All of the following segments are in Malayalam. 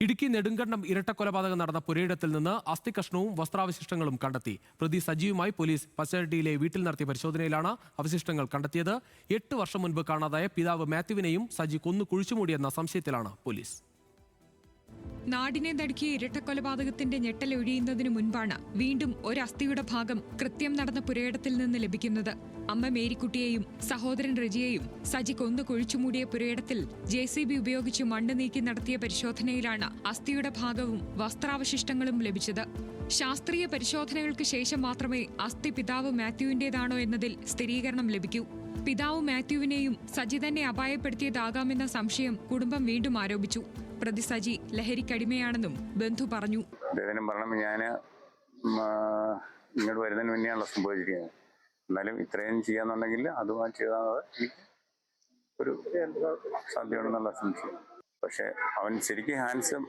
ഇടുക്കി നെടുങ്കണ്ടം ഇരട്ടക്കൊലപാതകം നടന്ന പുരയിടത്തിൽ നിന്ന് അസ്ഥികഷ്ണവും വസ്ത്രാവശിഷ്ടങ്ങളും കണ്ടെത്തി. പ്രതി സജീവുമായി പോലീസ് പച്ചരട്ടിയിലെ വീട്ടിൽ നടത്തിയ പരിശോധനയിലാണ് അവശിഷ്ടങ്ങൾ കണ്ടെത്തിയത്. 8 വർഷം മുൻപ് കാണാതായ പിതാവ് മാത്യുവിനെയും സജി കൊന്നു കുഴിച്ചുമൂടിയെന്ന സംശയത്തിലാണ് പോലീസ്. നാടിനെ നടുക്കിയ ഇരട്ടക്കൊലപാതകത്തിന്റെ ഞെട്ടലൊഴിയുന്നതിനു മുൻപാണ് വീണ്ടും ഒരു അസ്ഥിയുടെ ഭാഗം കൃത്യം നടന്ന പുരയിടത്തിൽ നിന്ന് ലഭിക്കുന്നത്. അമ്മ മേരിക്കുട്ടിയെയും സഹോദരൻ റജിയെയും സജി കൊന്നു കുഴിച്ചുമൂടിയ പുരയിടത്തിൽ JCB ഉപയോഗിച്ച് മണ്ണ് നീക്കി നടത്തിയ പരിശോധനയിലാണ് അസ്ഥിയുടെ ഭാഗവും വസ്ത്രാവശിഷ്ടങ്ങളും ലഭിച്ചത്. ശാസ്ത്രീയ പരിശോധനകൾക്ക് ശേഷം മാത്രമേ അസ്ഥി പിതാവ് മാത്യുവിന്റേതാണോ എന്നതിൽ സ്ഥിരീകരണം ലഭിക്കൂ. പിതാവ് മാത്യുവിനെയും സജി തന്നെ അപായപ്പെടുത്തിയതാകാമെന്ന സംശയം കുടുംബം വീണ്ടും ആരോപിച്ചു. പ്രതി സജി ലഹരിക്കടിമയാണെന്നും ബന്ധു പറഞ്ഞു. ഞാൻ ഇങ്ങോട്ട് വരുന്നതിന് മുന്നെയാണല്ലോ സംഭവിച്ചിരിക്കുന്നത്. എന്നാലും ഇത്രയും ചെയ്യാന്നുണ്ടെങ്കിൽ അതുമായി ചെയ്താൽ ഒരു സാധ്യതയുണ്ടെന്നുള്ള സംശയം. പക്ഷെ അവൻ ശരിക്കും ഹാൻഡ്സം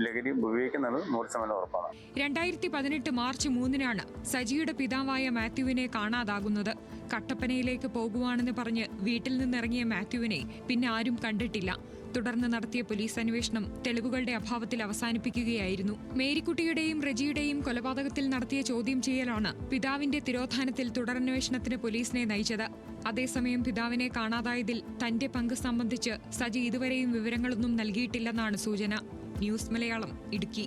ലഹരി ഉപയോഗിക്കുന്നത് 100% ഉറപ്പാണ്. 2018 മാർച്ച് 3-നാണ് സജിയുടെ പിതാവായ മാത്യുവിനെ കാണാതാകുന്നത്. കട്ടപ്പനയിലേക്ക് പോകുവാണെന്ന് പറഞ്ഞ് വീട്ടിൽ നിന്നിറങ്ങിയ മാത്യുവിനെ പിന്നെ ആരും കണ്ടിട്ടില്ല. തുടർന്ന് നടത്തിയ പോലീസ് അന്വേഷണം തെളിവുകളുടെ അഭാവത്തിൽ അവസാനിപ്പിക്കുകയായിരുന്നു. മേരിക്കുട്ടിയുടെയും റജിയുടെയും കൊലപാതകത്തിൽ നടത്തിയ ചോദ്യം ചെയ്യലാണ് പിതാവിന്റെ തിരോധാനത്തിൽ തുടരന്വേഷണത്തിന് പോലീസിനെ നയിച്ചത്. അതേസമയം പിതാവിനെ കാണാതായതിൽ തന്റെ പങ്ക് സംബന്ധിച്ച് സജി ഇതുവരെയും വിവരങ്ങളൊന്നും നൽകിയിട്ടില്ലെന്നാണ് സൂചന. ന്യൂസ് മലയാളം, ഇടുക്കി.